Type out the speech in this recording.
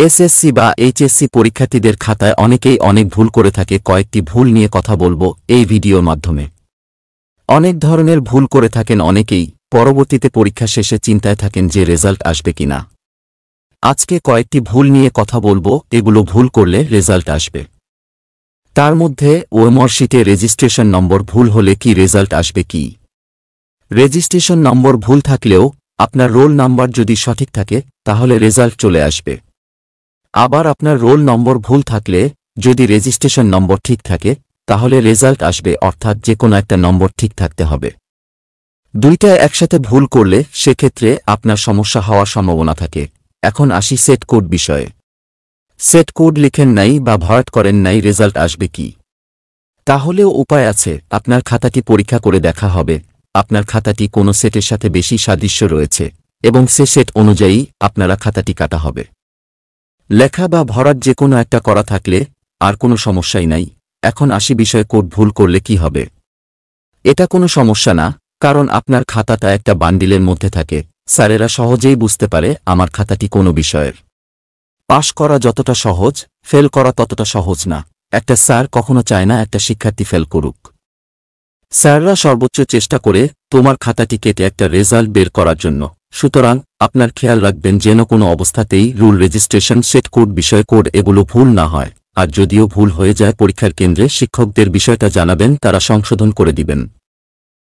SSC বা HSC পরীক্ষার্থীদের খাতায় অনেকেই অনেক ভুল করে থাকে। কয়েকটি ভুল নিয়ে কথা বলবো এই ভিডিওর মাধ্যমে। অনেক ধরনের ভুল করে থাকেন অনেকেই, পরবর্তীতে পরীক্ষা শেষে চিন্তায় থাকেন যে রেজাল্ট আসবে কিনা। আজকে কয়েকটি ভুল নিয়ে কথা বলবো, এগুলো ভুল করলে রেজাল্ট আসবে। তার মধ্যে ওএমআর শিটে রেজিস্ট্রেশন নম্বর ভুল হলে কি রেজাল্ট আসবে কি? রেজিস্ট্রেশন নম্বর ভুল থাকলেও আপনার রোল নাম্বার যদি সঠিক থাকে তাহলে রেজাল্ট চলে আসবে। আবার আপনার রোল নম্বর ভুল থাকলে যদি রেজিস্ট্রেশন নম্বর ঠিক থাকে তাহলে রেজাল্ট আসবে, অর্থাৎ যে কোনো একটা নম্বর ঠিক থাকতে হবে। দুইটা একসাথে ভুল করলে সেক্ষেত্রে আপনার সমস্যা হওয়ার সম্ভাবনা থাকে। এখন আসি সেট কোড বিষয়ে। সেট কোড লিখেন নাই বা ভরাট করেন নাই, রেজাল্ট আসবে কি? তাহলেও উপায় আছে। আপনার খাতাটি পরীক্ষা করে দেখা হবে আপনার খাতাটি কোনো সেটের সাথে বেশি সাদৃশ্য রয়েছে এবং সে সেট অনুযায়ী আপনারা খাতাটি কাটা হবে। লেখা বা ভরাট যে কোনো একটা করা থাকলে আর কোনো সমস্যাই নাই। এখন আসি বিষয়ে কোড ভুল করলে কি হবে। এটা কোনো সমস্যা না, কারণ আপনার খাতাটা একটা বান্ডিলের মধ্যে থাকে। স্যারেরা সহজেই বুঝতে পারে আমার খাতাটি কোনো বিষয়ের। পাশ করা যতটা সহজ, ফেল করা ততটা সহজ না। একটা স্যার কখনো চায় না একটা শিক্ষার্থী ফেল করুক। স্যাররা সর্বোচ্চ চেষ্টা করে তোমার খাতাটি কেটে একটা রেজাল্ট বের করার জন্য। সুতরাং আপনার খেয়াল রাখবেন যেন কোনো অবস্থাতেই রুল, রেজিস্ট্রেশন, সেট কোড, বিষয় কোড এগুলো ভুল না হয়। আর যদিও ভুল হয়ে যায় পরীক্ষার কেন্দ্রে শিক্ষকদের বিষয়টা জানাবেন, তারা সংশোধন করে দিবেন।